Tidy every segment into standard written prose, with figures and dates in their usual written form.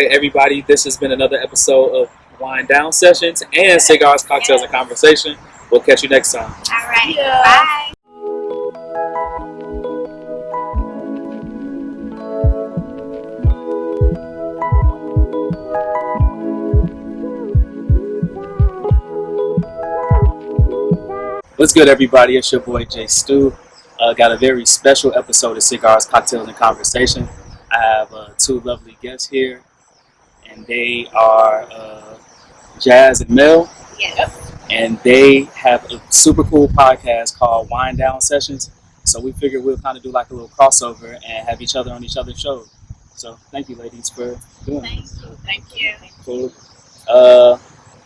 right, everybody. This has been another episode of Wine Down Sessions and Cigars, Cocktails, and Conversation. We'll catch you next time. All right. Bye. What's good, everybody? It's your boy Jay Stu. Got a very special episode of Cigars, Cocktails, and Conversation. I have two lovely guests here, and they are Jazz and Mel. Yes. And they have a super cool podcast called Wine Down Sessions. So we figured we'll kind of do like a little crossover and have each other on each other's show. So thank you, ladies, for doing this. Thank you. Cool.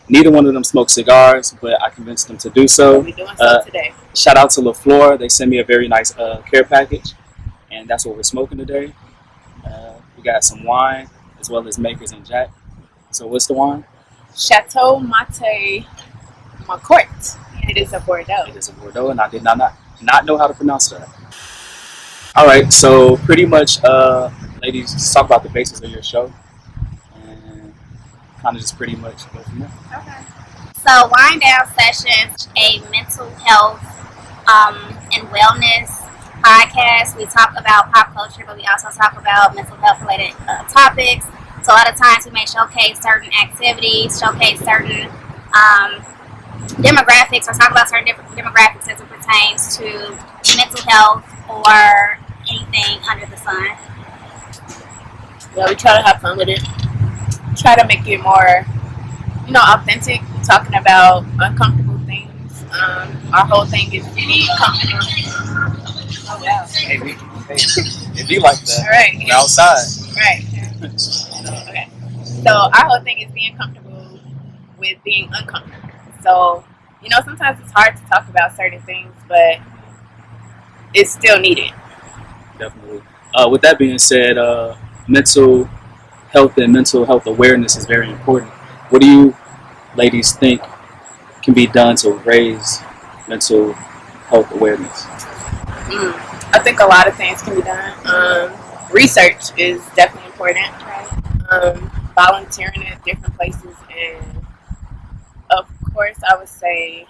Neither one of them smoke cigars, but I convinced them to do so. We're doing so today. Shout out to LaFleur. They sent me a very nice care package, and that's what we're smoking today. We got some wine, as well as Makers and Jack. So what's the wine? Chateau Mate Macourt. It is a Bordeaux. It is a Bordeaux, and I did not know how to pronounce that. All right, so pretty much, ladies, just talk about the basis of your show, and kind of just pretty much go from there. Okay. So Wine Down Sessions, a mental health and wellness podcast. We talk about pop culture, but we also talk about mental health related topics. So a lot of times we may showcase certain activities, showcase certain demographics, or talk about certain different demographics as it pertains to mental health or anything under the sun. Yeah, we try to have fun with it. Try to make it more, authentic. Talking about uncomfortable things. Our whole thing is being comfortable. Oh wow! Hey, it be like that. All right. We're outside. Right. Okay. So our whole thing is being comfortable with being uncomfortable. So, sometimes it's hard to talk about certain things, but it's still needed. Definitely. With that being said, mental health and mental health awareness is very important. What do you ladies think can be done to raise mental health awareness? I think a lot of things can be done. Research is definitely important. Volunteering at different places, and of course I would say,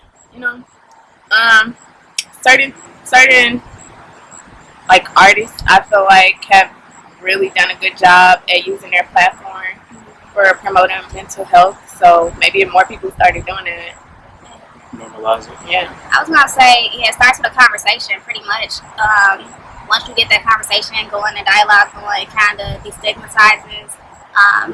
certain like artists I feel like have really done a good job at using their platform for promoting mental health. So maybe if more people started doing it, normalize it. Yeah. I was gonna say, it starts with a conversation, pretty much. Once you get that conversation going, the dialogue going, it kind of destigmatizes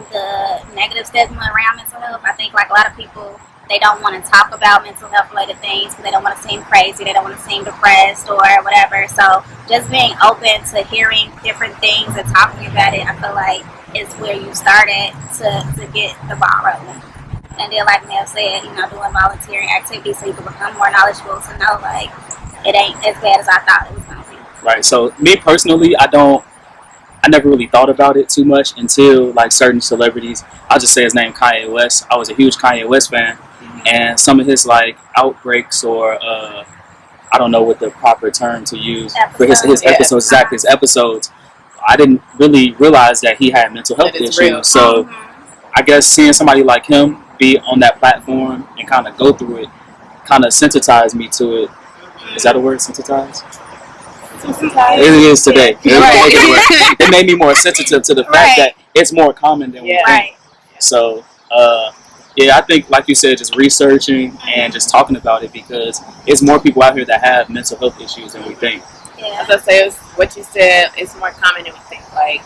the negative stigma around mental health. I think like a lot of people, they don't want to talk about mental health related things because they don't want to seem crazy, they don't want to seem depressed or whatever. So just being open to hearing different things and talking about it, I feel like is where you started to get the ball rolling. And then like Mel said, doing volunteering activities so you can become more knowledgeable to know like it ain't as bad as I thought it was going to be. Right. So me personally, I never really thought about it too much until like certain celebrities. I'll just say his name, Kanye West. I was a huge Kanye West fan, and some of his like outbreaks, or I don't know what the proper term to use for his episodes. Exactly, his episodes. I didn't really realize that he had mental health issues. Real. So I guess seeing somebody like him be on that platform and kind of go through it kind of sensitized me to it. Is that a word, sensitized? It is today. It made me more sensitive to the fact that it's more common than we think. Right. So, I think, like you said, just researching and just talking about it, because it's more people out here that have mental health issues than we think. Yeah. As I say, it's what you said, it's more common than we think. Like,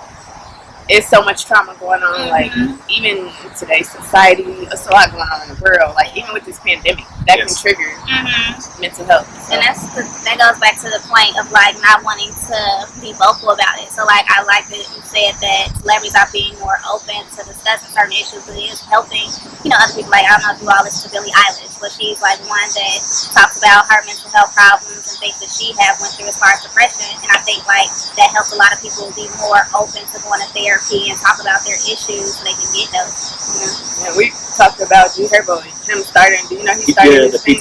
it's so much trauma going on. Like, even in today's society, it's a lot going on in the world. Like, even with this pandemic, that can trigger mental health. So. And that goes back to the point of, like, not wanting to be vocal about it. So, like, I like that you said that celebrities are being more open to discussing certain issues, but it is helping, other people. Like, I don't know if you all listen to Billie Eilish, but she's, like, one that talks about her mental health problems and things that she had went through as far as depression. And I think, like, that helps a lot of people be more open to going to therapy and talk about their issues so they can get those. Yeah, we talked about G Herbo and him starting. He started this thing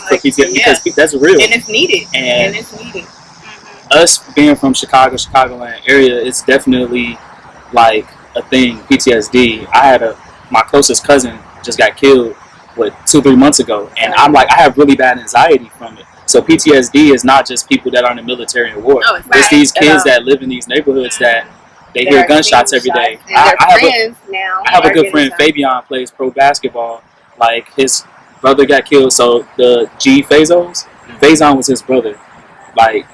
because that's real, and it's needed. And it's needed. Us being from Chicagoland area, it's definitely like a thing, PTSD. My closest cousin just got killed 2-3 months ago, and I'm like, I have really bad anxiety from it. So PTSD is not just people that are in the military and war. No, it's It's not these at kids all. that live in these neighborhoods that they That hear are gunshots seeing every day. shots, and their friends now I have a are good getting friend, shot. Fabian, plays pro basketball. Like, his brother got killed, so the Fazos, Faison was his brother. Like,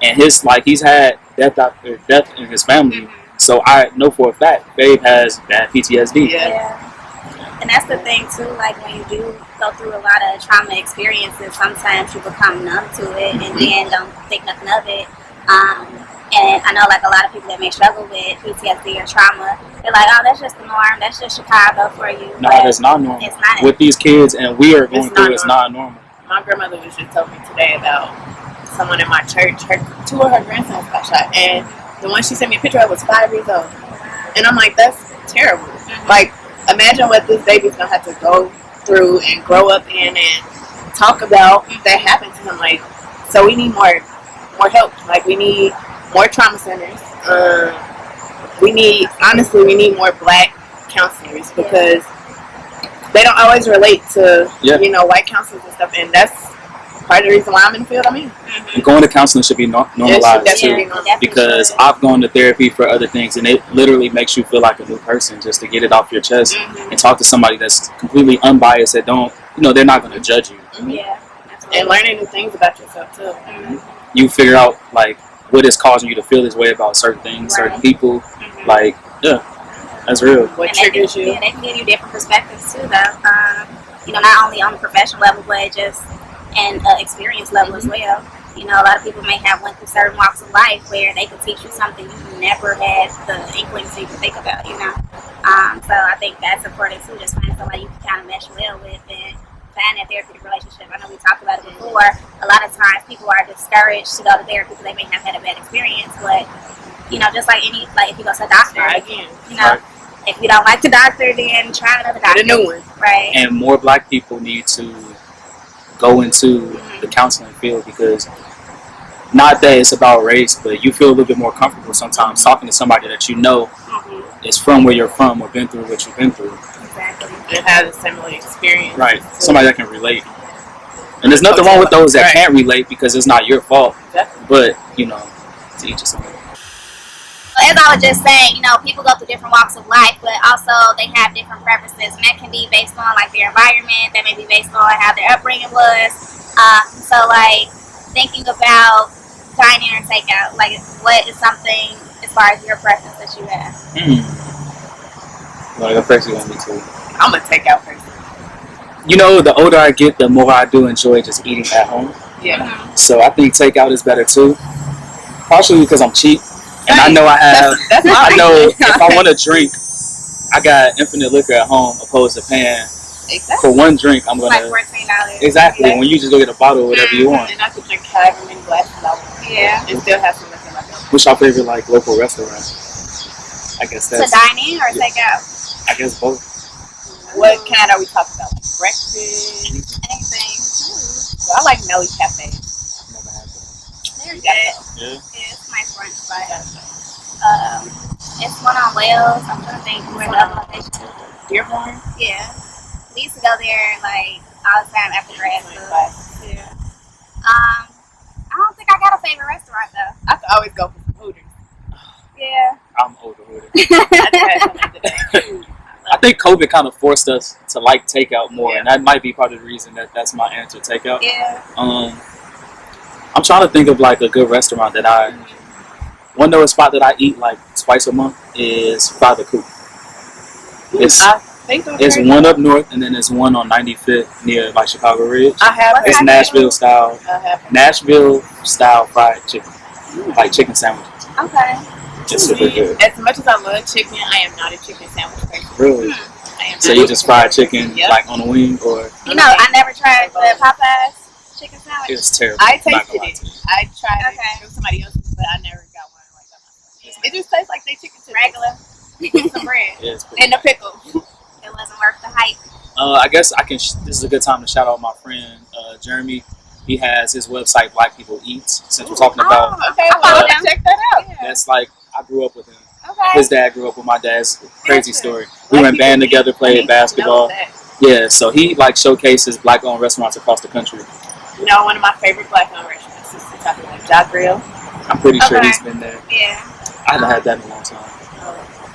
and he's had death in his family. So I know for a fact Babe has bad PTSD. Yeah. And that's the thing too, like when you do go through a lot of trauma experiences, sometimes you become numb to it and then don't think nothing of it. And I know like a lot of people that may struggle with PTSD or trauma, they're like, oh, that's just the norm, that's just Chicago for you. No, But that's not normal. it's not. With these kids and we are going It's through, not it's not normal. My grandmother was just telling me today about someone in my church. Two of her grandsons got shot, and the one she sent me a picture of was 5 years old. And I'm like, that's terrible. Like, imagine what this baby's gonna have to go through and grow up in and talk about that happened to him. Like, so we need more help. Like, we need more trauma centers. We need more Black counselors because they don't always relate to white counselors and stuff, and that's part of the reason why I'm in the field I'm in. Going to counseling should be normalized too, Yeah, because I've gone to therapy for other things, and it literally makes you feel like a new person just to get it off your chest and talk to somebody that's completely unbiased, that don't, they're not going to judge you. Yeah. And learning new things about yourself too. You figure out like what is causing you to feel this way about certain things, certain people. Like, that's real. What triggers you? Yeah, they can give you different perspectives too, though. Not only on the professional level, but just and experience level as well. A lot of people may have went through certain walks of life where they could teach you something you never had the inkling to even think about. So I think that's important too. Just finding somebody you can kind of mesh well with and find that therapeutic relationship. I know we talked about it before. A lot of times people are discouraged to go to therapy because they may have had a bad experience, but just like if you go to a doctor, if you don't like the doctor, then try another doctor. Get a new one. Right. And more Black people need to go into the counseling field, because not that it's about race, but you feel a little bit more comfortable sometimes talking to somebody that is from where you're from or been through what you've been through. Exactly. And have a similar experience. Right. Somebody that can relate. And there's nothing wrong with those that can't relate, because it's not your fault. Exactly. But, to each his own. As I was just saying, people go through different walks of life, but also they have different preferences, and that can be based on like their environment. That may be based on how their upbringing was. So like thinking about dine-in or takeout, like what is something as far as your preference that you have? Like a person want me to. I'm a takeout person. The older I get, the more I do enjoy just eating at home. Yeah. So I think takeout is better too. Partially because I'm cheap. And I know I have, I know if I want to drink, I got infinite liquor at home opposed to paying. For one drink, I'm going to. Like $14. Exactly. When you just go get a bottle or whatever you want. And I could drink however many glasses I want. Yeah. And still have some liquor left. What's your favorite local restaurant? I guess that's. To dine in or take out? I guess both. What kind are we talking about? Like breakfast? Anything. Well, I like Nelly Cafe. Never had that. They're good. Yeah. Yeah, it's a nice brunch spot. It's one on Wells. I'm trying to think where the other location is. Dearborn? Yeah. We used to go there like all the time after grad school. Yeah. I don't think I got a favorite restaurant though. I could always go for some Hooters. Yeah. I'm older with it. I just had something today. I think COVID kind of forced us to like takeout more, and that might be part of the reason that's my answer, takeout. Yeah. I'm trying to think of like a good restaurant that one spot that I eat like twice a month is Fry the Coop. It's one up north, and then there's one on 95th near like Chicago Ridge. It's Nashville style fried chicken, like chicken sandwiches. Okay. It's super good. As much as I love chicken, I am not a chicken sandwich person. Really? I am So you just fried chicken like on a wing, or? I never tried the Popeyes chicken sandwich. It's terrible. I tasted it. I tried it from somebody else's, but I never got one like that. It just tastes like they chicken too. Regular. With some bread. And a pickle. It wasn't worth the hype. I guess I can. This is a good time to shout out my friend Jeremy. He has his website Black People Eat. Since we're talking about, okay, well, check that out. That's like I grew up with him. Okay. Okay. His dad grew up with my dad's. Crazy story. We Black were in band people together, played basketball. That. Yeah, so he like showcases black-owned restaurants across the country. You know, one of my favorite black-owned restaurants is talking about Jack Grill. I'm pretty sure Okay. he's been there. Yeah. I haven't had that in a long time.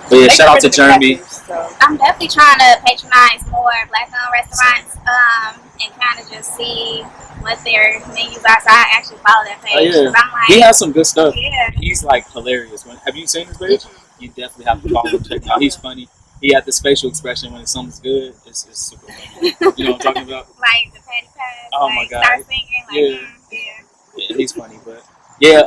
But yeah, They shout out to get rid of the Jeremy. catfish, so. I'm definitely trying to patronize more black-owned restaurants and kind of just see what their menus are. So I actually follow that page. Oh, yeah. 'Cause I'm like, He has some good stuff. yeah. He's like hilarious. Have you seen his page? You definitely have to follow him. Check him out. He's funny. He had this facial expression when something's good. It's super funny. You know what I'm talking about? Like the patty pies. Oh, like, my God. Start singing. Like, Yeah. yeah. Yeah, he's funny. But yeah,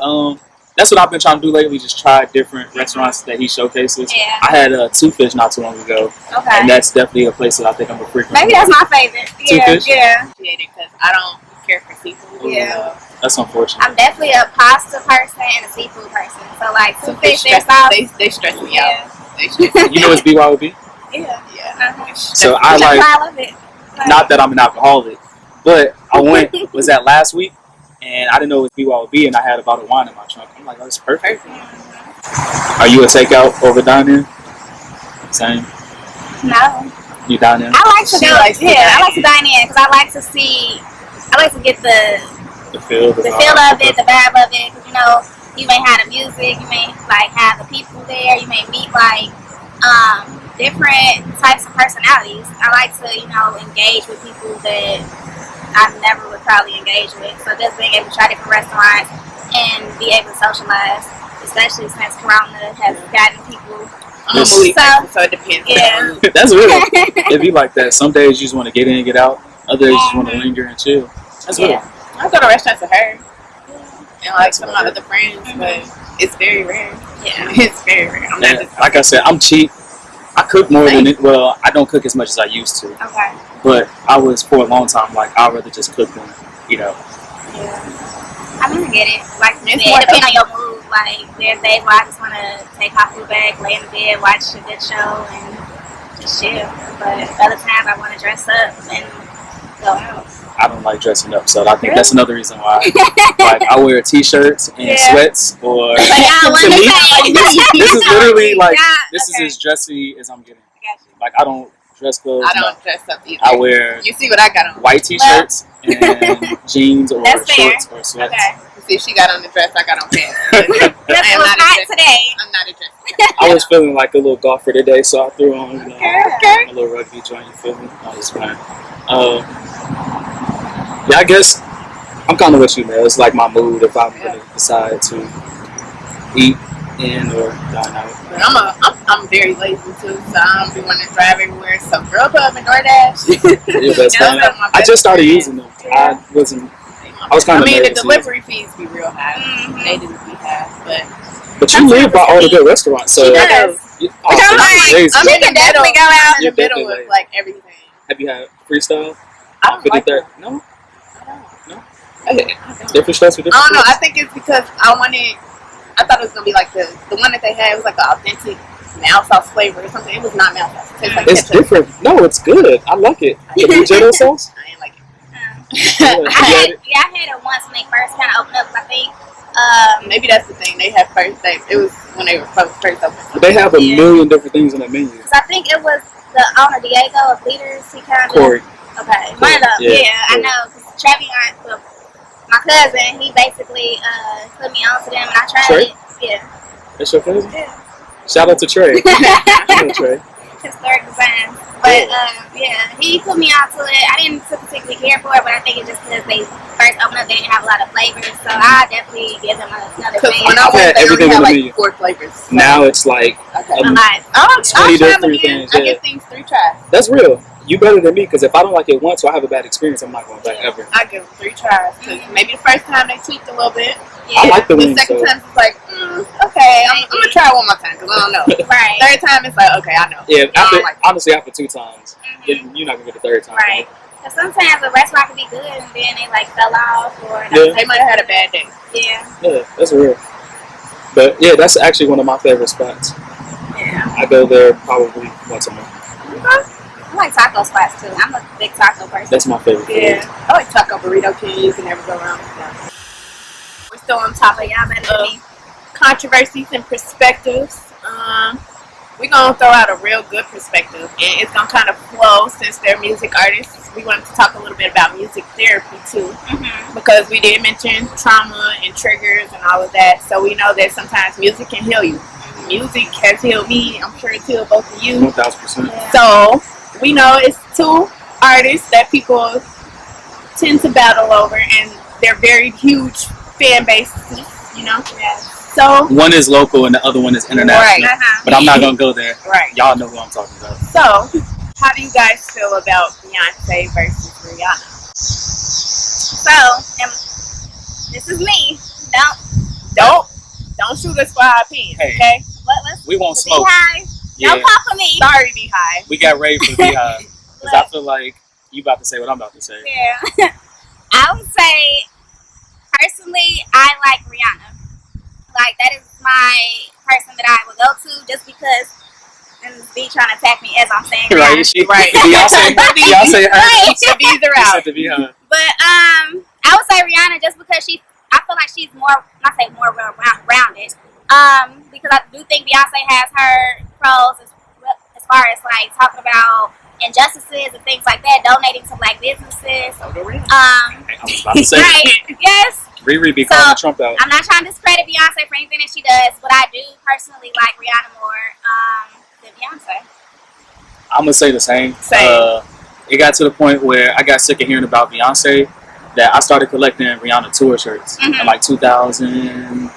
that's what I've been trying to do lately. Just try different restaurants that he showcases. Yeah. I had Two Fish not too long ago, Okay. and that's definitely a place that I think I'm a frequent. Maybe that's my favorite. Yeah. Fish? Yeah. Because I don't care for seafood. Yeah. That's unfortunate. I'm definitely a pasta person and a seafood person. So like So two fish, their they stress me Yeah. out. They stress me You know what's BYOB? Yeah. Yeah. So I Which is like. why I love it. Like, Not that I'm an alcoholic, but I was that last week, and I didn't know it was BYOB, and I had a bottle of wine in my trunk. I'm like, oh, that's perfect. Are you a takeout over dine-in? Same. No. You dine in? I like to She go. likes to Yeah, I dine like to dine in because I like to see. I like to get The feel, the feel of it, the vibe of it. Because you know, you may have the music, you may like have the people there, you may meet like different types of personalities. I like to engage with people that I never would probably engage with. So just being able to try different restaurants and be able to socialize, especially since Corona has gotten people. I'm a moody person, so it depends. Yeah. That's real. It'd be like that. Some days you just want to get in and get out. Other days you just want to linger and chill. That's real. Yeah. I go to restaurants with her and like That's some of my right. other friends, but it's very rare. Yeah. It's very rare. I'm not Yeah, just like I said, I'm cheap. I cook more than it. Well, I don't cook as much as I used to. Okay. But I was for a long time like I'd rather just cook than Yeah. I mean, I get it. Like you It's said, more depending on your mood. Like there's days where I just want to take my food back, lay in the bed, watch a good show, and just chill. But other times I want to dress up and go out. I don't like dressing up, so I think that's another reason why. Like I wear t-shirts and Yeah. sweats, or But y'all want to to me, say this is literally like Yeah, this okay. is as dressy as I'm getting. I got you. Like I don't dress clothes. I don't no. dress up either. I wear You see what I got on? white t-shirts and jeans or That's fair. shorts or sweats. Okay. You see, she got on the dress. I got on pants. Yes, I it am was not a hot dress. today. I'm not a dress. I was feeling like a little golfer today, so I threw on Okay. a little rugby joint. You feel me? I was fine. Yeah, I guess I'm kind of with you, man. It's like my mood if I'm gonna decide to eat in or dine out. But I'm very lazy too, so I don't be wanting to drive everywhere. So Grubhub and DoorDash. Your best friend. I just started using them. I was kind I of mean, the nervous. delivery fees be real high. Mhm. They do be high, But you live by all the good restaurants, so She does. you, But I'm that's like, crazy. I'm She in the can definitely middle. go out. I'm in You're the middle definitely of like everything. Have you had freestyle? I don't like 53rd? that. No. I don't. Hey, different stress for different. I don't know. foods. I think it's because I thought it was gonna be like the one that they had. It was like an authentic mouth sauce flavor or something. It was not mouth sauce. It tastes like It's ketchup. different. No, it's good. I like it. The Vegeta sauce. I ain't like it. I had it once when they first kind of opened up. I think. Maybe that's the thing. They had first. It was when they were first open. They have a Yeah. million different things on the menu. Cause I think it was the owner Diego of Leaders. He kind of. Corey. Okay. One of them. Yeah. Yeah, I know. Cause Travion, my cousin, he basically put me onto them, and I tried Trey? it. Yeah. That's your cousin? Yeah. Shout out to Trey. I know Trey. Historic designs. But yeah, he put me onto it. I didn't particularly care for it, but I think it's just because they first opened up, they didn't have a lot of flavors. So I definitely give them another Because chance. when I I've had went, they everything only had on the like menu. 4 flavors. So. Now it's like Okay. A lot. I'll 20 try them different again. things, I yeah. give things 3 tries. that's real. You better than me because if I don't like it once or I have a bad experience, I'm not going back ever. I give them 3 tries. Because maybe the first time they tweaked a little bit. Yeah. I like the The wings. second So. time it's like, okay, I'm gonna try it one more time because I don't know. Right. Third time it's like, okay, I know. Yeah, after, like it. honestly, after 2 times, Mhm. you're not gonna get the third time. Right. Because sometimes a restaurant can be good and then they like fell off or Yeah. They might have had a bad day. yeah. Yeah, that's real. But yeah, that's actually one of my favorite spots. Yeah. I go there probably once a month. I like taco spots too. I'm a big taco person. That's my favorite food. Yeah, I like Taco Burrito King. You can never go wrong with that. We're still on topic Y'all better than me. controversies and perspectives. we're gonna throw out a real good perspective, and it's gonna kind of flow since they're music artists. We wanted to talk a little bit about music therapy too, because we did mention trauma and triggers and all of that. So we know that sometimes music can heal you. Music has healed me. I'm sure it's healed both of you. 1,000%. So we know it's two artists that people tend to battle over, and they're very huge fan bases. You know. So one is local and the other one is international. Right. But I'm not gonna go there. Right. Y'all know who I'm talking about. So, how do you guys feel about Beyonce versus Rihanna? So, this is me. Don't shoot us for our opinion, Hey. okay? We won't The smoke. Beehive. Yeah. Don't pop for me. Sorry, Beehive. We got ready for Beehive. Because I feel like you about to say what I'm about to say. Yeah. I would say, personally, I like Rihanna. Like, that is my person that I would go to just because, and be trying to attack me as I'm saying Right? Rihanna. Right. Beyonce her. Right. The bees are You out. said the Beehive. But I would say Rihanna just because I feel like she's more, not say more well-rounded. Because I do think Beyonce has her pros as far as like talking about injustices and things like that, donating to black businesses. I was about to say. Right. Yes. Riri be So, calling Trump out. I'm not trying to discredit Beyonce for anything that she does, but I do personally like Rihanna more than Beyonce. I'm gonna say the same. Same. It got to the point where I got sick of hearing about Beyonce that I started collecting Rihanna tour shirts in like 2011,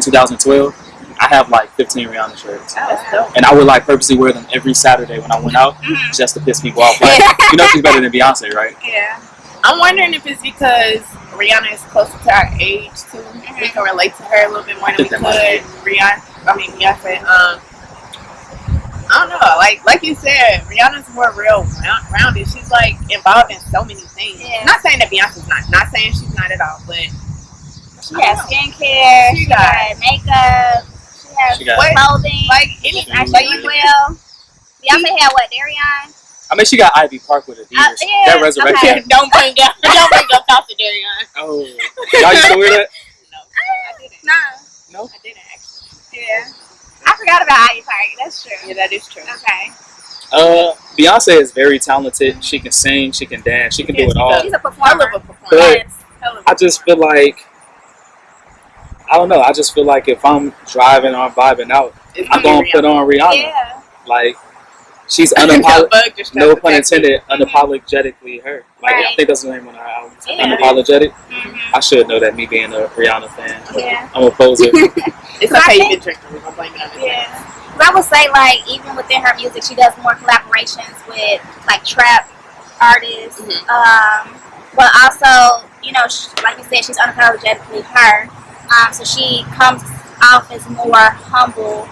2012. I have like 15 Rihanna shirts, That's dope. and I would like purposely wear them every Saturday when I went out just to piss people off. Like, you know, she's better than Beyonce, right? Yeah. I'm wondering if it's because Rihanna is closer to our age too. We can relate to her a little bit more than we could Beyonce. I don't know. Like you said, Rihanna's more rounded. She's like involved in so many things. Yeah. Not saying that Beyonce's not saying she's not at all, but She has skincare, She she got- has makeup, She got- clothing. like She's anything. actually doing well. Beyonce had what, Darion? I mean, she got Ivy Park with Adidas. Yeah, That resurrection. okay. Don't bring up Dr. Darion. Oh, y'all used to wear that? No, I didn't. No. No. I didn't actually. Yeah. I forgot about Ivy Park. That's true. Yeah, that is true. Okay. Beyonce is very talented. She can sing, she can dance, she can do Yes, it all. She's a Hell performer. of a performance. But Yes. I just feel like, I don't know. I just feel like if I'm driving or I'm vibing out, I'm gonna put on Rihanna. Yeah. Like, she's Bug just no dropped pun the intended, unapologetically her. Like, I Right. think that's the name of her album. Yeah. Unapologetic. Mm-hmm. I should know that, me being a Rihanna fan. Yeah. I'm a poser. It's I okay, think- you've been drinking. We're gonna blame it on this. Yeah. 'Cause I would say, like, even within her music, she does more collaborations with, like, trap artists. But also, you know, like you said, she's unapologetically her. So she comes off as more humble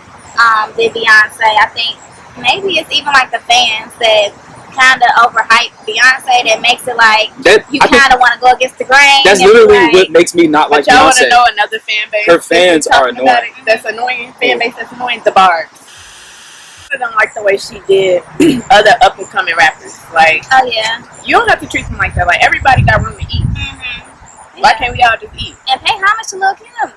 than Beyonce. I think maybe it's even, like, the fans that kind of overhype Beyonce that makes it like you I think kind of want to go against the grain. that's and be literally like, what makes me not like But y'all want to Beyonce. know another fan base? Her fans that's are talking about annoying. it, That's annoying. Fan base that's annoying. The Barbs. I don't like the way she did other up and coming rappers. Like, oh yeah. you don't have to treat them like that. Like, everybody got room to eat. Mm-hmm. Why can't we all just eat? And pay homage to Lil Kim.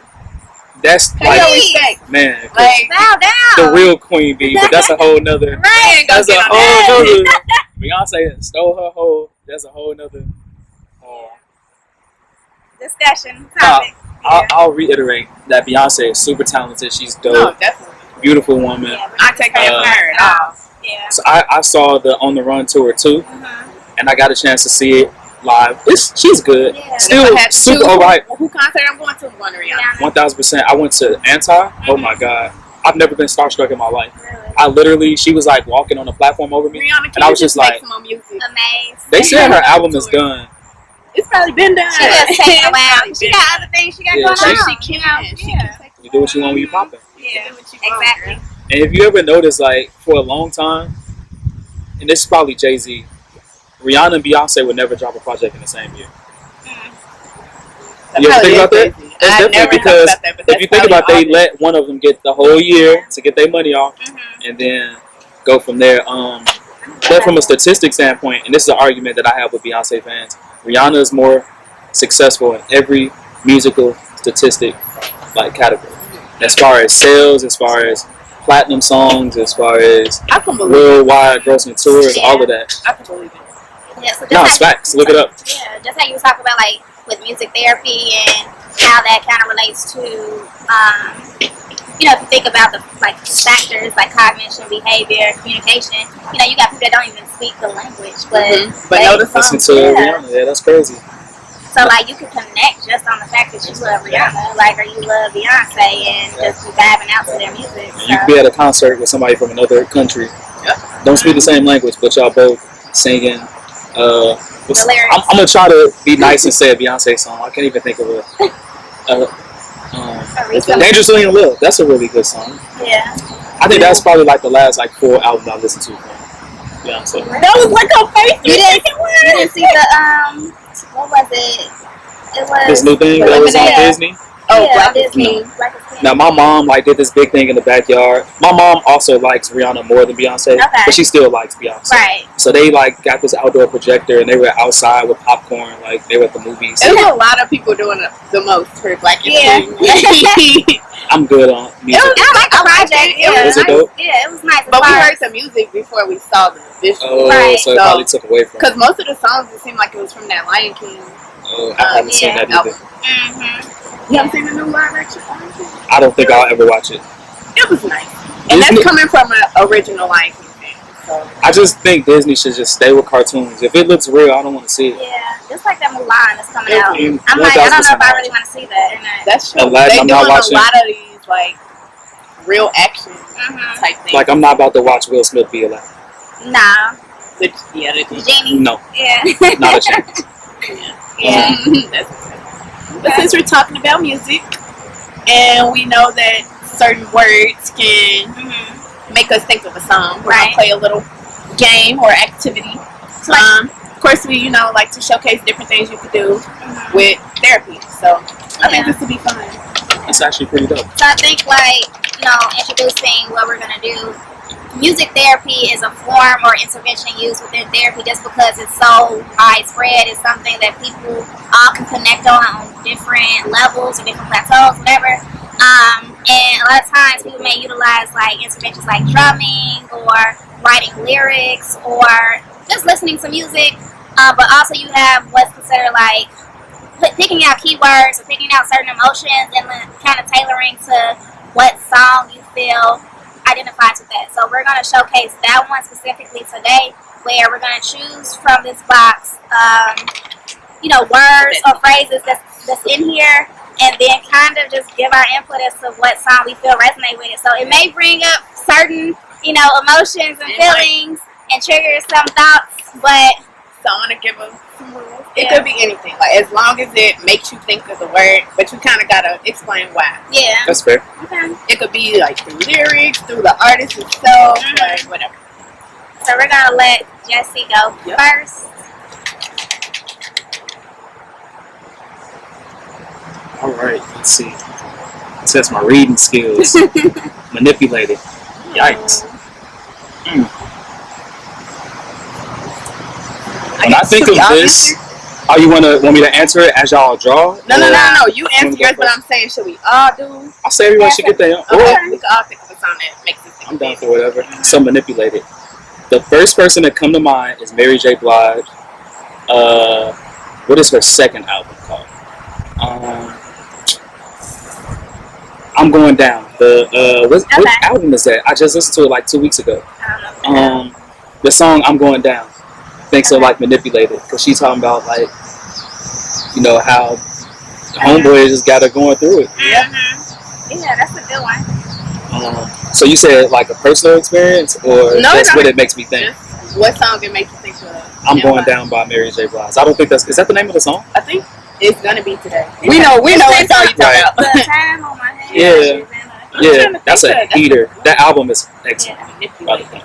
That's Pay like, your Please. respect. man, 'cause Bow Like, down. the real queen bee, but that's a whole nother. I ain't gonna That's a get on whole that. nother. Beyonce stole her whole. That's a whole nother. Discussion topic. I'll reiterate that Beyonce is super talented. She's dope, No, definitely. beautiful woman. Yeah, I take that from her at all. Yeah. So I saw the On the Run tour too, Mm-hmm. and I got a chance to see it live. She's good. Yeah. Still If I had to super choose overhyped. who concert I'm going to? I'm going to Rihanna. 1000%. I went to Anti. Oh my god, I've never been starstruck in my life. Really. I literally, she was like walking on the platform over me, Rihanna, can and I you was just make like, some more music? Amazed. they said her album is done. It's probably been done. She just taking a while. It's She probably got other things she got Yeah, going she- on. She you can. know? She Yeah. can take You do what you want when you popping. Yeah. do what you want, Exactly. girl. And if you ever notice, like, for a long time, and this is probably Jay-Z, Rihanna and Beyonce would never drop a project in the same year. You ever think about that? It's different because if you think about they let one of them get the whole year to get their money off and then go from there. But from a statistics standpoint, and this is an argument that I have with Beyonce fans, Rihanna is more successful in every musical statistic like category. As far as sales, as far as platinum songs, as far as I can believe worldwide grossing tours, all of that. I can believe it. Yeah, so just No, it's facts. Look it up. Yeah, just how you was talking about like with music therapy and how that kind of relates to, you know, if you think about the like factors like cognition, behavior, communication. You know, you got people that don't even speak the language, but But know the Listen song. to Yeah. Rihanna. Yeah, that's crazy. so like you can connect just on the fact that you love Rihanna, like or you love Beyonce, and just be vibing out to their music. And you could be at a concert with somebody from another country. Yeah. Don't speak the same language, but y'all both singing. The lyrics. I'm gonna try to be nice and say a Beyonce song. I can't even think of Dangerously in Love. That's a really good song. Yeah. I think that's probably like the last like 4 albums I listened to from Beyonce. That was like her face. You didn't see the what was it? It was This new thing that was on Yeah. Disney. Oh, yeah, Black is Disney. King. Black is King. Now my mom like did this big thing in the backyard. My mom also likes Rihanna more than Beyonce, Okay. but she still likes Beyonce. Right. So they like got this outdoor projector and they were outside with popcorn, like they were at the movies. There's a lot of people doing the most for Black is Yeah. King. I'm good on music. I like the I like project. it. Yeah, Was it dope? Yeah, it was nice. But we heard the music before we saw the visual. Oh, Right. so it So- probably took away from Because it. most of the songs, it seemed like it was from that Lion King. Oh, I haven't seen yeah. that either. Mm-hmm. You haven't seen the new live action Lion King? I don't think I'll ever watch it. It was nice. And Disney- that's coming from an original Lion King fan. So. I just think Disney should just stay with cartoons. If it looks real, I don't want to see it. Yeah, just like that Mulan that's coming Yeah, out. mm, I'm like, I don't know if 1000% I really want to see that or not. That's true. Aladdin, They I'm doing not watching. a lot of these like real action Mm-hmm. type things. Like I'm not about to watch Will Smith be alive. Nah, Which, yeah, they do. Genie. No, Yeah. not a chance. Yeah. But since we're talking about music, and we know that certain words can Mm-hmm. make us think of a song, we're Right. gonna play a little game or activity. Of course, we like to showcase different things you could do with therapy. So I think this would be fun. It's actually pretty dope. So I think introducing what we're gonna do. Music therapy is a form or intervention used within therapy just because it's so widespread. It's something that people all can connect on different levels or different plateaus, whatever. And a lot of times people may utilize like interventions like drumming or writing lyrics or just listening to music. But also you have what's considered like picking out keywords or picking out certain emotions and then kind of tailoring to what song you feel identifies with that. So we're going to showcase that one specifically today, where we're going to choose from this box, words or phrases that's in here, and then kind of just give our input as to what song we feel resonate with it. So it may bring up certain, emotions and feelings and trigger some thoughts, but So I want to give them some rules. It could be anything, like as long as it makes you think of the word, but you kind of gotta explain why. yeah. That's fair. Okay. It could be like through lyrics, through the artist itself, like whatever. So we're going to let Jessie go first. All right, let's see. Test my reading skills. Manipulated. Yikes. When I think of this, you want me to answer it as y'all draw? No. You wanna answer go yours, but first? I'm saying, should we all do? I say everyone should get their own. Okay, Or we can all think of a song that makes us think. I'm down for whatever. So manipulated. The first person that come to mind is Mary J. Blige. What is her second album called? I'm Going Down. What album is that? I just listened to it like 2 weeks ago. I don't know. The song I'm Going Down. Think so, like manipulated, because she's talking about like, how homeboy just got her going through it. Yeah, that's a good one. So you said like a personal experience, or that's what it makes me think? Just what song it makes you think of? I'm Going Down by Mary J. Blige. I don't think is that the name of the song? I think it's gonna be today. We know what song you talking about. The time on my head. Yeah, that's a heater. That album is excellent. Manipulated.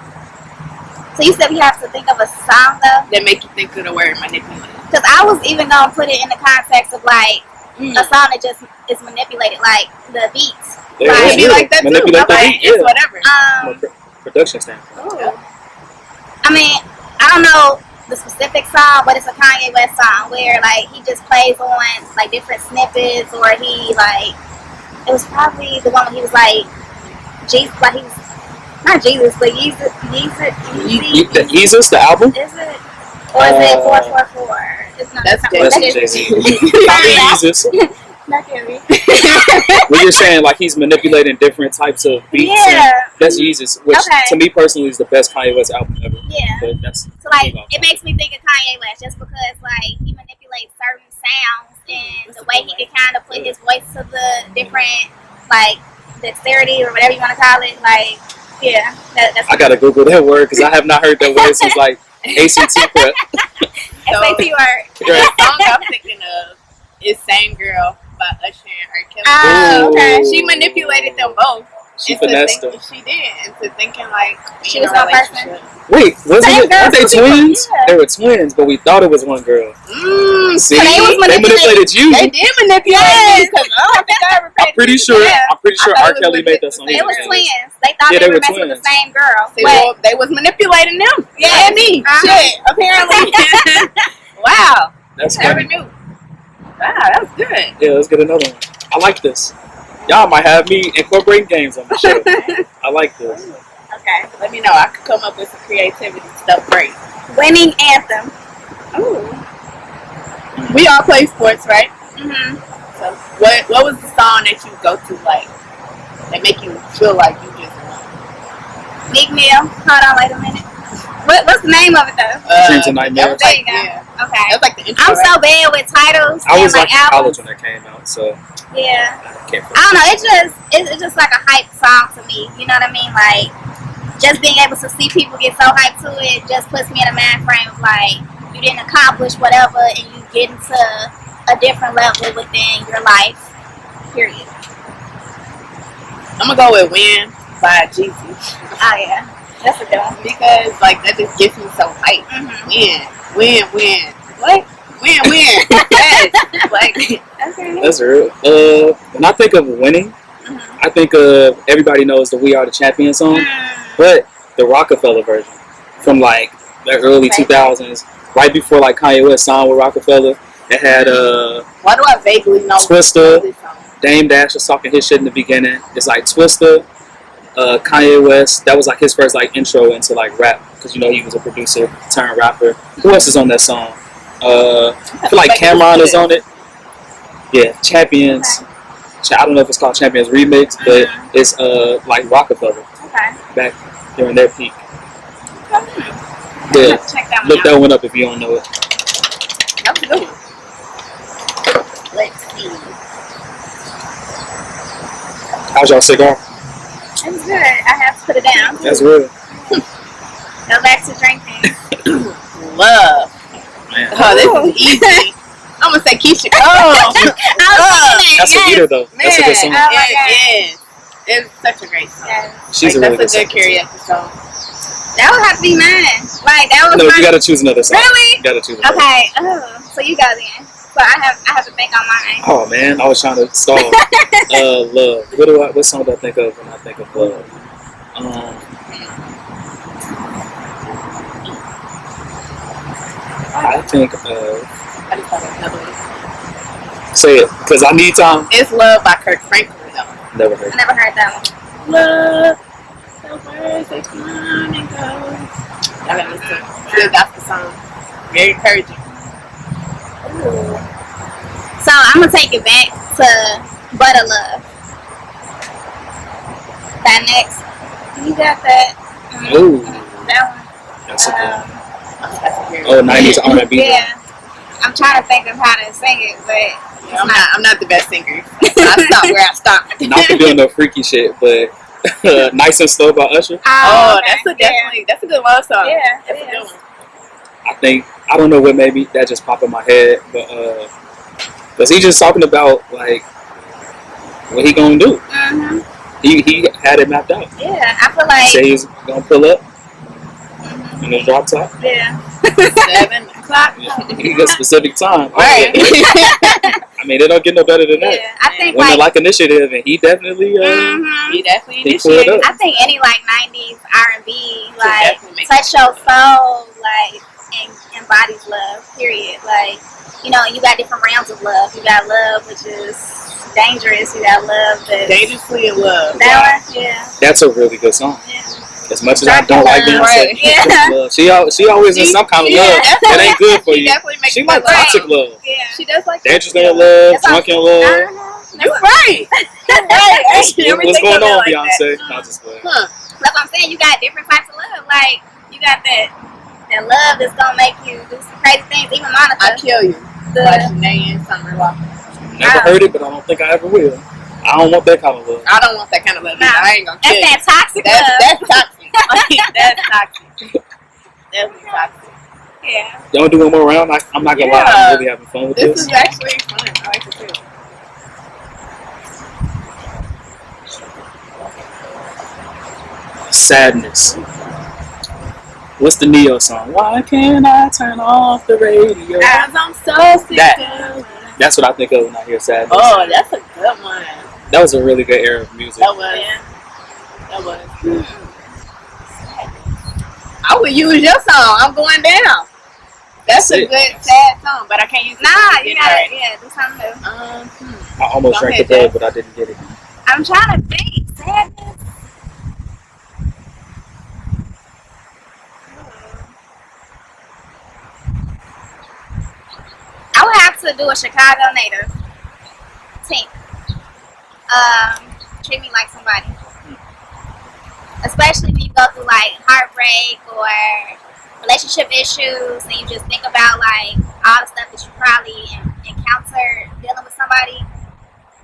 So you said we have to think of a song though? That make you think of the word manipulated. Because I was even gonna put it in the context of like a song that just is manipulated, like the beats. Yeah, Like, Be like that too. Manipulate the Like, beat, it's yeah. whatever. From a production standpoint. I mean, I don't know the specific song, but it's a Kanye West song where like he just plays on like different snippets, or he like it was probably the one where he was like Jesus, like he was Not Jesus, but Yeezus. Yeezus, the album? Is it? Or is it 444? It's not. That's Jay-Z. Yeezus. Not Jay-Z. When you're saying like he's manipulating different types of beats, Yeah. that's Yeezus, which to me personally is the best Kanye West album ever. Yeah. But that's so like it makes me think of Kanye West just because like he manipulates certain sounds and the way he can kind of put his voice to the different like dexterity or whatever you want to call it. Like yeah, that's. I gotta Google that word because I have not heard that word since like ACT prep. SAT word. The song I'm thinking of is "Same Girl" by Usher and R. Kelly. Oh, okay. She manipulated them both. She finessed them. She did into thinking like she was one person. Wait, weren't they twins? Yeah. They were twins, but we thought it was one girl. See, so they manipulated you. They did manipulate me because I don't think I ever paid I'm pretty sure R. Kelly made that song. They was twins. They thought they were messing with the same girl. They was manipulating them. Yeah, and me. Shit, apparently. Wow. That's never funny. knew. Wow, that's good. Yeah, let's get another one. I like this. Y'all might have me incorporating games on the show. I like this. Okay, let me know. I could come up with some creativity stuff. Great. Winning anthem. Ooh. We all play sports, right? Mhm. So, what was the song that you go to like that make you feel like you just won? Meek Mill. Hold on, wait a minute. What's the name of it though? Dreams and Nightmares. There you go. Yeah. Okay. That's like the intro, I'm so bad with titles. I was and, like in albums. college when that came out, so Yeah. I can't. I don't know. It's just like a hype song to me. You know what I mean? Like just being able to see people get so hyped to it just puts me in a mind frame of like you didn't accomplish whatever and you get into a different level within your life. Period. I'm gonna go with "Win" by Jeezy. Oh yeah, that's a good one. Because like that just gets me so hyped. Mm-hmm. Win. What? Win. Yes. Like Okay. That's real. When I think of winning, I think of everybody knows the "We Are the Champion" song, but the Rockefeller version from like the early 2000s, right before like Kanye West signed with Rockefeller. It had why do I vaguely know Twister. this song? Dame Dash was talking his shit in the beginning. It's like Twister, Kanye West. That was like his first like intro into like rap because you know he was a producer turned rapper. Who else is on that song? I feel like Cameron is on it. Yeah, Champions. Okay. I don't know if it's called Champions Remix, but it's like Rockefeller Okay. back during their peak. Yeah. Yeah, Check that one look out. that one up if you don't know it. That was a good one. Let's see. How's y'all cigar? It's good. I have to put it down. That's real. Go back to drinking. Love. Man. Oh, this is easy. I'm gonna say Keisha Cole. That's a heater though. That's a good song. Oh my God. Yes. It's such a great song. Yeah. She's a really That's good a good singer. karaoke song. That would have to be mine. Like that was No, my. you gotta choose another song. Really? You gotta choose another. Okay. Oh, so you go then. So I have to think on mine. Oh man, I was trying to stall. Love. What song do I think of when I think of love? I think of. I just thought of another one. Say it, because I need time. It's Love by Kirk Franklin though. Never heard. I never heard that one. Love. The words they come and go. I gotta listen to still gospel song. Very encouraging. Ooh. So I'm gonna take it back to Butter Love. That next. You got that? Ooh, That one. that's a good. That's a very Oh, 90s R&B. Yeah. I'm trying to think of how to sing it, but I'm not the best singer. I stopped where I stopped. Not to do no freaky shit, but Nice and Slow by Usher. Oh, okay. that's a good love song. Yeah, That's a it good is. one. I think I don't know what made me that just popped in my head, but because he just talking about like what he gonna do. He had it mapped out. Yeah, I feel He like said he was gonna pull up in his drop top. yeah. 7 o'clock. He got a specific time. Right. I mean, they don't get no better than that. Yeah, I think Women like like initiative, and he definitely. He definitely He pulled initiated. up. I think any like 90s R&B like definitely make touch your soul like and embodies love. Period. Like you know, you got different rounds of love. You got love which is dangerous. You got love that's Dangerously in Love. that one. Yeah. That's a really good song. Yeah. As much as I don't like Beyonce, she always in some kind of love that ain't good for you. She like toxic love. Yeah. She does like Dangerous in love, drunken love. You're right. You're right. What's going on, Beyonce? Not just playing. That's what I'm saying. You got different types of love. Like you got that love that's gonna make you do some crazy things. Even Monica. I kill you. Like Sinead and Summer Walker. Never heard it, but I don't think I ever will. I don't want that kind of love. I don't want that kind of love. Nah. I ain't gonna kill you. That's that toxic love. That's toxic. That's toxic. Definitely toxic. Yeah. Y'all do one more round? I'm not gonna lie, I'm really having fun with this. This is actually fun. I like it too. Sadness. What's the Neo song? Why can't I turn off the radio? As I'm so sick of. That's what I think of when I hear sadness. Oh, that's a good one. That was a really good era of music. That was. Yeah. That was. I would use your song. I'm going down. That's a good sad song, but I can't use it. Nah, you gotta do something new. I almost drank the bed, but I didn't get it. I'm trying to think. Sadness. I would have to do a Chicago native. Tink. Treat me like somebody. Especially when you go through like heartbreak or relationship issues and you just think about like all the stuff that you probably encountered dealing with somebody.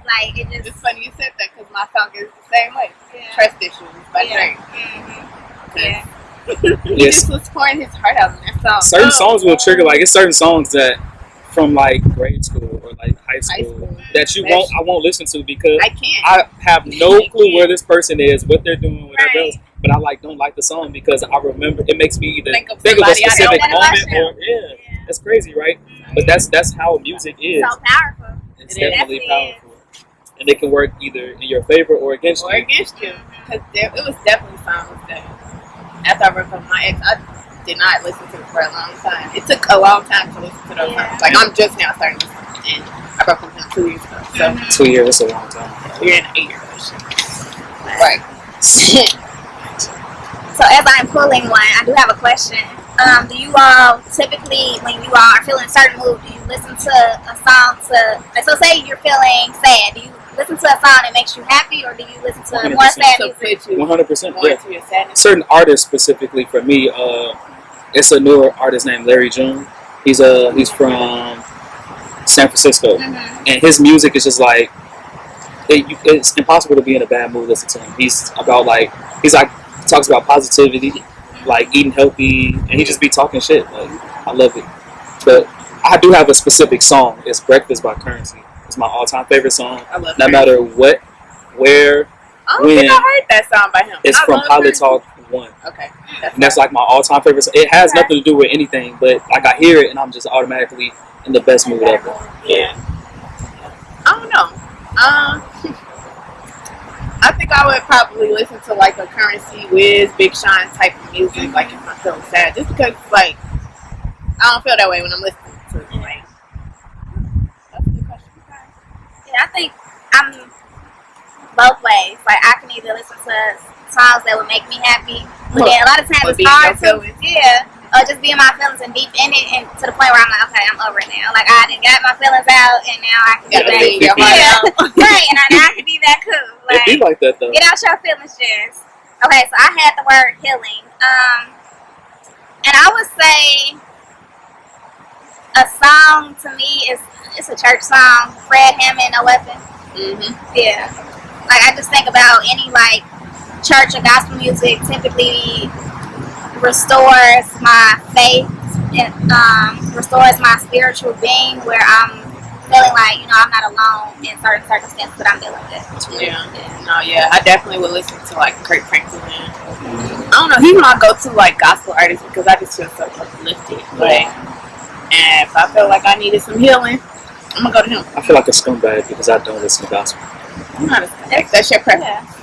Like it just. It's funny you said that because my song is the same way. Yeah. Trust Issues by Drake. Yeah. He just was pouring his heart out in that song. Certain songs will trigger, like it's certain songs that from like grade school or like high school that I won't listen to because I have no clue where this person is, what they're doing, whatever else. But I don't like the song because I remember it makes me either think of a specific moment or that's crazy, right? But that's how music is. So powerful. It's definitely powerful, and it can work either in your favor or against you. Because it was definitely songs that after I broke up with my ex, I did not listen to it for a long time. It took a long time to listen to those songs. Like I'm just now starting to listen, and I broke up with him 2 years ago. So 2 years is a long time. We're in an 8-year relationship. Right. So as I'm pulling one, I do have a question. Do you all typically, when you all are feeling a certain mood, do you listen to a song so say you're feeling sad, do you listen to a song that makes you happy, or do you listen to more sad music? 100%. Yeah. Certain artists, specifically for me, it's a newer artist named Larry June. He's from San Francisco, and his music is just like it's impossible to be in a bad mood listening to him. He talks about positivity, like eating healthy, and he just be talking shit. Like I love it. But I do have a specific song. It's "Breakfast" by Currency. It's my all-time favorite song. I love no matter what, where, I don't think I heard that song by him. It's from Pilot Talk 1. Okay. And that's like my all-time favorite song. It has nothing to do with anything, but like I hear it and I'm just automatically in the best mood ever. Yeah. I don't know. I think I would probably listen to like a Currency, Wiz, Big Sean type of music, like if I'm feeling sad, just because like I don't feel that way when I'm listening to it. Like, that's a good question. Yeah, I think I'm both ways. Like I can either listen to songs that would make me happy, but then a lot of times it's hard to, or just be in my feelings and deep in it, and to the point where I'm like, okay, I'm over it now. Like I done got my feelings out, and now I can be back. Right, and I can be back cool. Like, it be like that though. Get out your feelings, Jess. Okay, so I had the word healing, and I would say a song to me it's a church song. Fred Hammond, No Weapon. Yeah, like I just think about any like church or gospel music typically restores my faith and restores my spiritual being, where I'm feeling like, you know, I'm not alone in certain circumstances that I'm dealing with. Yeah. I definitely would listen to like Kirk Franklin. I don't know, he's my go-to like gospel artist because I just feel so uplifted. Like, and if I feel like I needed some healing, I'm gonna go to him. I feel like a scumbag because I don't listen to gospel. I'm not a scumbag. That's your preference. Yeah.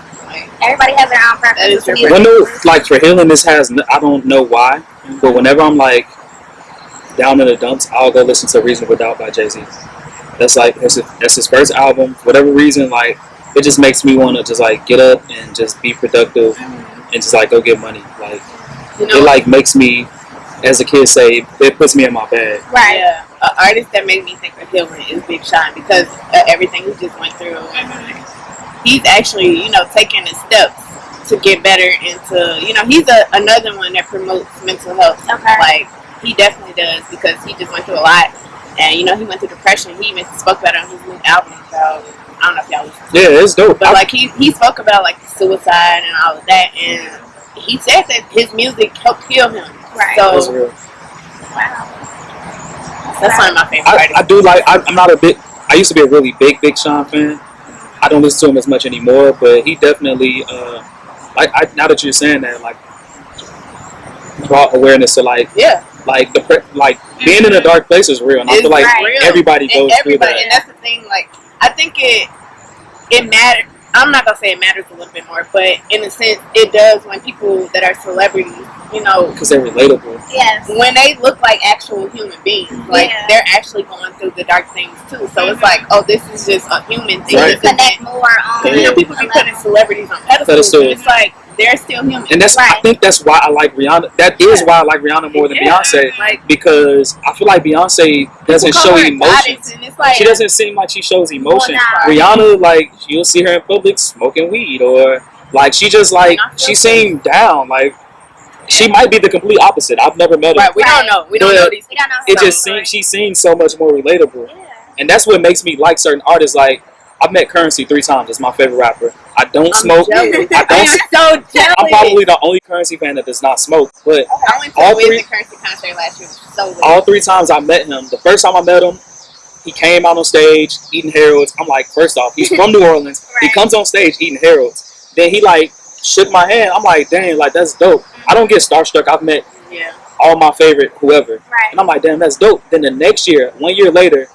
Everybody has their own preferences. Well, no, like for healing, I don't know why, but whenever I'm like down in the dumps, I'll go listen to Reasonable Doubt by Jay-Z. That's like that's his first album. For whatever reason, like it just makes me want to just like get up and just be productive and just like go get money. Like You know, it like makes me, as a kid say, it puts me in my bag. Right. yeah, an artist that made me think of healing is Big Sean because everything he just went through. He's actually, you know, taking the steps to get better into, you know, he's another one that promotes mental health. Okay. Like, he definitely does because he just went through a lot. And, you know, he went through depression. He even spoke about it on his new album about, I don't know if y'all listen to it. Yeah, it's dope. But, like, he spoke about, like, suicide and all of that. And he said that his music helped heal him. Right. That's So, real. Wow. that's one of my favorite I artists. do like. I'm not a big. I used to be a really big Sean fan. I don't listen to him as much anymore, but he definitely. Now that you're saying that, like, brought awareness to like Yeah. like being in a dark place is real, and I It's feel like real. everybody And goes through everybody, that. and that's the thing. Like, I think it matters. I'm not gonna say it matters a little bit more, but in a sense, it does when people that are celebrities, you know, Because they're relatable. Yes. when they look like actual human beings, like Yeah. they're actually going through the dark things too. So it's like, oh, this is just a human thing. Right. This Connect isn't- more on. You know, people be putting celebrities on pedestals, Pedestal. and it's like they're still human. And that's I Right. think that's why I like Rihanna. That is why I like Rihanna more than Yeah. Beyonce, Like, because I feel like Beyonce doesn't people call show her a goddess, emotions. and it's like, She doesn't seem like she shows emotion. Well, Rihanna, like, you'll see her in public smoking weed, or like she just like she seemed down. Like she might be the complete opposite. I've never met her. right? We don't know. We don't But know these. We don't know. It her just story. seems she seems so much more relatable, Yeah. and that's what makes me like certain artists. Like I've met Currency 3 times. It's my favorite rapper. I don't smoke. Jealous. I I am don't. so jealous. I'm probably the only Currency fan that does not smoke, but I went to all the Wiz three- and Currency concert last year. It was so lit. all 3 times I met him, the first time I met him, he came out on stage eating Harold's. I'm like, first off, he's from New Orleans. He Right. comes on stage eating Harold's. Then he like shook my hand. I'm like, dang, like that's dope. I don't get starstruck. I've met Yeah. all my favorite whoever, Right. and I'm like, damn, that's dope. Then the next year, 1 year later,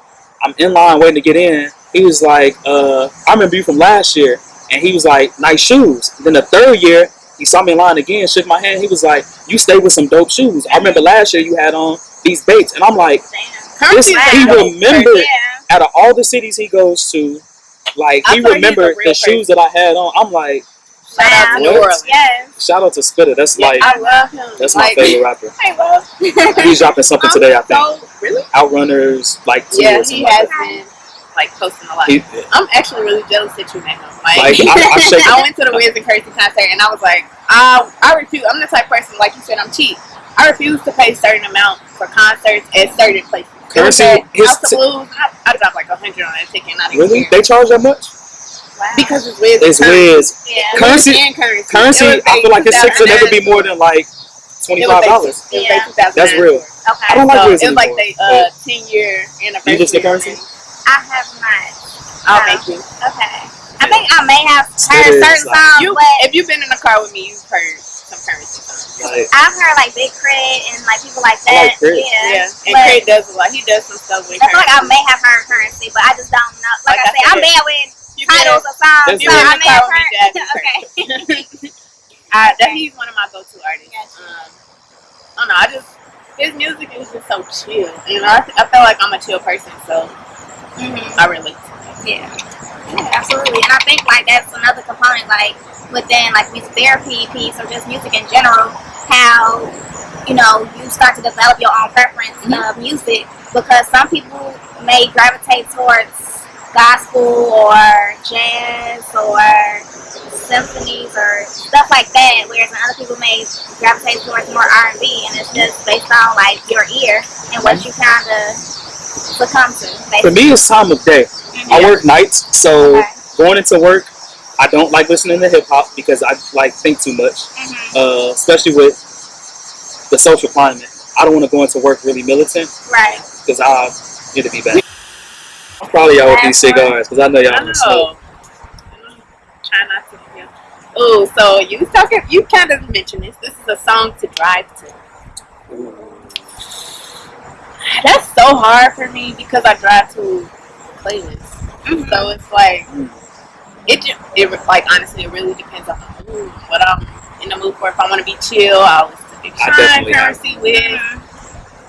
I'm in line waiting to get in. He was like, I remember you from last year, and he was like, nice shoes. Then the 3rd year, he saw me in line again, shook my hand. He was like, you stay with some dope shoes. I remember last year you had on these Bates, and I'm like, Damn. Currency is he a dope remembered person. Yeah. out of all the cities he goes to, like I he thought he was a remembered real the shoes that I had on. I'm like, Shout out to New What? Orleans. Yes. shout out to Spitter. That's Yeah, like I love him. that's my Like, favorite rapper. I love He's dropping something today, I think. So, really? Outrunners, like 2 Yeah, or he something. has been like posting a lot. He, I'm actually really jealous that you met him. like I shake. I went to the Wiz and Currency concert and I was like, I refuse. I'm the type of person, like you said, I'm cheap. I refuse to pay a certain amount for concerts at certain places. Currency, House of Blues, I dropped like 100 on that ticket. Not even Really? here. They charge that much? Wow. Because it's Wiz. It's and Currency. Wiz. Yeah. Currency- Wiz and Currency. Currency, It was I feel like his tickets will never be $2,000. more than like $25. Yeah. That's real. Okay. I don't like So Wiz it was like anymore. they 10-year anniversary. You listen to Currency? I have not. I'll make you. Okay. I think I may have heard It is certain like- songs, You, but if you've been in the car with me, you've heard some Currency songs. Like, I've heard like Big Crit and like people like I that. like Crit. Yeah, and But Craig does a lot. He does some stuff with I feel like I Currency. may have heard Currency, but I just don't know. Like I said, I'm bad with You been- titles of songs, That's so real. I may have With heard. Jazz and Okay. He's one of my go-to artists. I don't know. His music is just so chill. You know, I feel like I'm a chill person, so I relate to it. Yeah. Yeah, absolutely. And I think like that's another component, like within like music therapy piece or just music in general, how you know you start to develop your own preference of music, because some people may gravitate towards gospel or jazz or symphonies or stuff like that, whereas other people may gravitate towards more R&B, and it's just based on like your ear and what you kind of succumb to. for me, it's time of day. I work nights, so Okay. going into work, I don't like listening to hip hop because I like think too much, especially with the social climate. I don't want to go into work really militant Right. because I need to be back. I'm probably out with these cigars because I know y'all don't smoke. Try not to. Yeah. Oh, so you kind of mentioned this. This is a song to drive to. That's so hard for me because I drive to playlists. So it's like it like honestly it really depends on the mood, what I'm in the mood for. If I want to be chill, I'll listen to Big I Sean, definitely Currency, Wiz.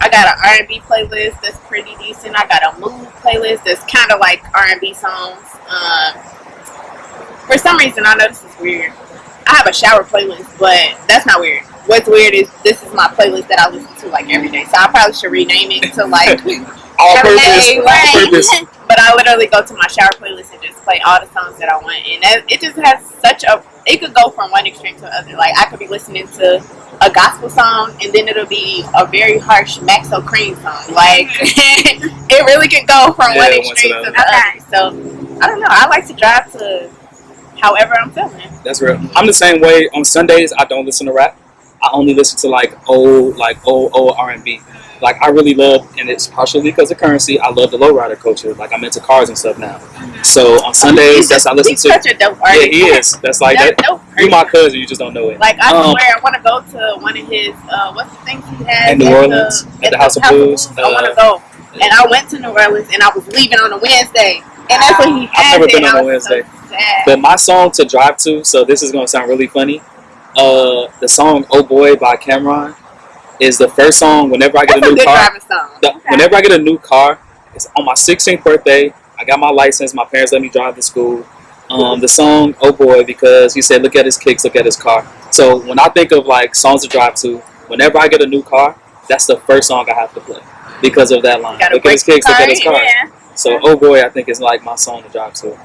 I got an R&B playlist that's pretty decent. I got a mood playlist that's kind of like R&B songs. For some reason, I know this is weird. I have a shower playlist, but that's not weird. What's weird is this is my playlist that I listen to like every day. So I probably should rename it to like all every purpose, day, all right? purpose. But I literally go to my shower playlist and just play all the songs that I want, and it just has such a. It could go from one extreme to the other. Like I could be listening to a gospel song, and then it'll be a very harsh Maxo Cream song. Like it really can go from one extreme to the other. So I don't know. I like to drive to however I'm feeling. That's real. I'm the same way. On Sundays, I don't listen to rap. I only listen to like old R&B. Like I really love, and it's partially because of currency. I love the lowrider culture. Like I'm into cars and stuff now. So on Sundays, that's I listen He's to. Such a dope artist. Yeah, he is. That's like that. You my cousin. You just don't know it. Like I swear, I want to go to one of his what's the things he has in New Orleans at the House of Blues. I want to go, and I went to New Orleans, and I was leaving on a Wednesday, and that's what he had. I've never been on a Wednesday. So but my song to drive to. So this is gonna sound really funny. The song "Oh Boy" by Cameron is the first song whenever I get that's a new car. Song. Whenever I get a new car, it's on my 16th birthday. I got my license. My parents let me drive to school. The song "Oh Boy" because he said, "Look at his kicks, look at his car." So when I think of like songs to drive to, whenever I get a new car, that's the first song I have to play because of that line. Look at his kicks, look at his car. Yeah. So "Oh Boy" I think is like my song to drive to.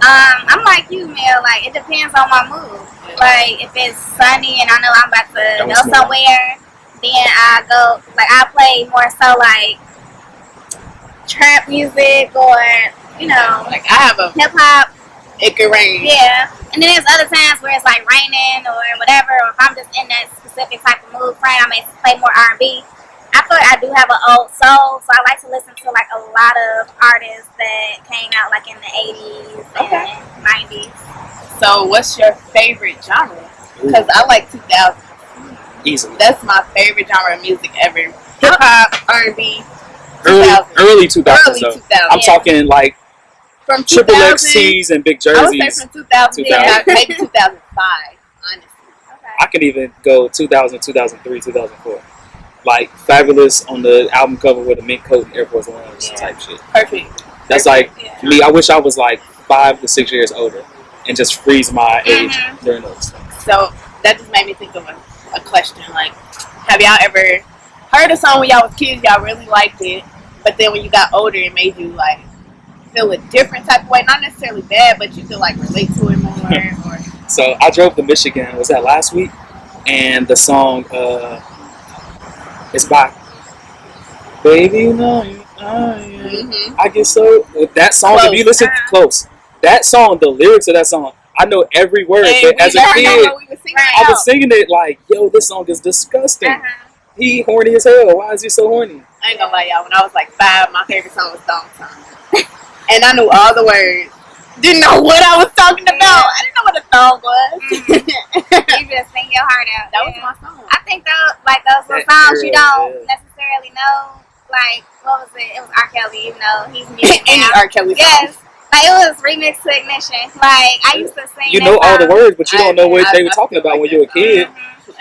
I'm like you, Mel. Like it depends on my mood. Like if it's sunny and I know I'm about to go somewhere, then I go. Like I play more so like trap music or like I have a hip hop. It could rain. Yeah, and then there's other times where it's like raining or whatever. Or if I'm just in that specific type of mood frame, I may play more R&B. I feel like I do have an old soul, so I like to listen to like a lot of artists that came out like in the 80s and 90s. So what's your favorite genre? Because I like 2000. Easily. That's my favorite genre of music ever. Hip hop, R&B. Early 2000s. Early 2000s. I'm talking like from Triple X's and big jerseys. I would say from 2000, maybe 2005, honestly. Okay. I can even go 2000, 2003, 2004. Like Fabulous on the album cover with a mink coat and Air Force Ones type shit. Perfect. That's like me. I wish I was like 5 to 6 years older and just freeze my age during those. So that just made me think of a question. Like, have y'all ever heard a song when y'all was kids? Y'all really liked it, but then when you got older, it made you like feel a different type of way. Not necessarily bad, but you feel like relate to it more. Or So I drove to Michigan. Was that last week? And the song. It's by Baby, you know I get so that song. Close. If you listen close, that song, the lyrics of that song, I know every word. But as a kid, I was singing it like, "Yo, this song is disgusting. He horny as hell. Why is he so horny?" I ain't gonna lie, y'all. When I was like 5, my favorite song was "Thong Song," and I knew all the words. Didn't know what I was talking about. I didn't know what a thong was. You just sing your heart out. That was my song. I think those little songs you don't necessarily know. Like, what was it? It was R. Kelly, even though he's music Any now. R. Kelly song. Yes. Like, it was remixed to Ignition. Like, I used to sing You that know all the song. words, but you don't know what they were talking about when you were a kid.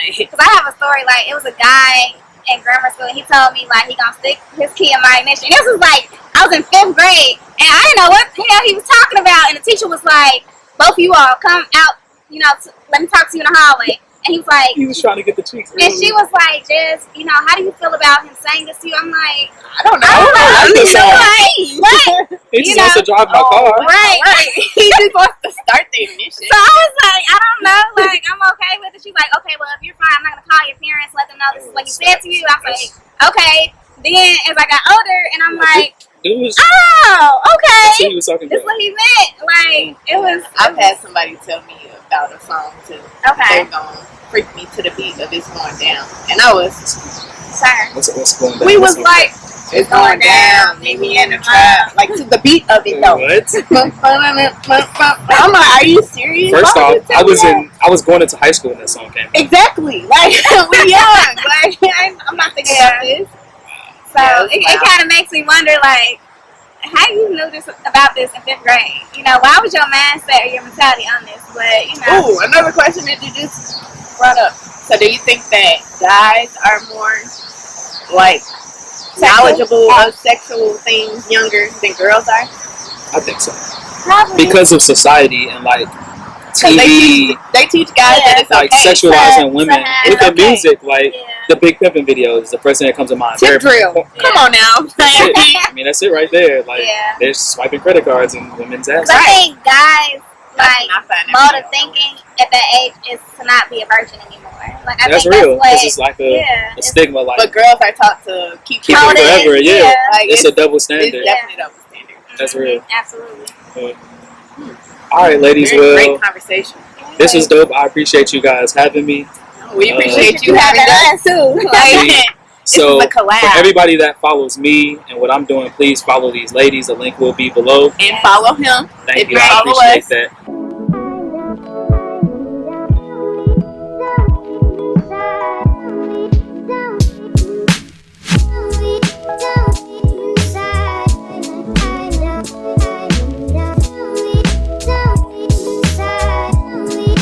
Because I have a story, like, it was a guy in grammar school, and he told me, like, he gonna stick his key in my ignition. This was, like, I was in 5th grade, and I didn't know what the hell he was talking about, and the teacher was like, both of you all come out, let me talk to you in the hallway. And he was like, He was trying to get the cheeks. and she was like, Jess, how do you feel about him saying this to you? I'm like, I don't know. I just saw what? He just wants to drive my car. Right. He just wants to start the ignition. So I was like, I don't know, like, I'm okay with it. She's like, okay, well, if you're fine, I'm not going to call your parents, let them know this is what he said to you. I was like, okay. Then as I got older, and I'm like, oh, okay. That's what he was talking That's about. what he meant. Like, it was. I've had somebody tell me about a song too. Okay. They're gonna freak me to the beat of It's Going Down, and I was. Sorry. What's going down? We was like, it's going down, meet me in the trap, like to the beat of it though. What? I'm like, are you serious? First Why would off, you tell me that? I was going into high school when that song came out. Exactly, like we young, like I'm not thinking about this. So it kind of makes me wonder, like, how you knew this about this in 5th grade? Why was your mindset or your mentality on this? But Ooh, another question that you just brought up. So, do you think that guys are more like knowledgeable of sexual things younger than girls are? I think so. Probably. Because of society and like TV, they teach guys that it's like okay. sexualizing women. Look at okay. music, like the Big Pimpin' video is the first thing that comes to mind. Tip drill. Come on now. That's it. I mean, that's it right there. Like they're swiping credit cards in women's ass. I think guys mode of thinking at that age is to not be a virgin anymore. Like I that's think real. That's This is like a stigma. Like, but girls are taught to keep it forever. Yeah, like, it's a double standard. It's definitely a double standard. That's real. Absolutely. All right, ladies. Great conversation. This was dope. I appreciate you guys having me. We appreciate you having us too. So for everybody that follows me and what I'm doing, please follow these ladies. The link will be below. And follow him. Thank you. I appreciate that.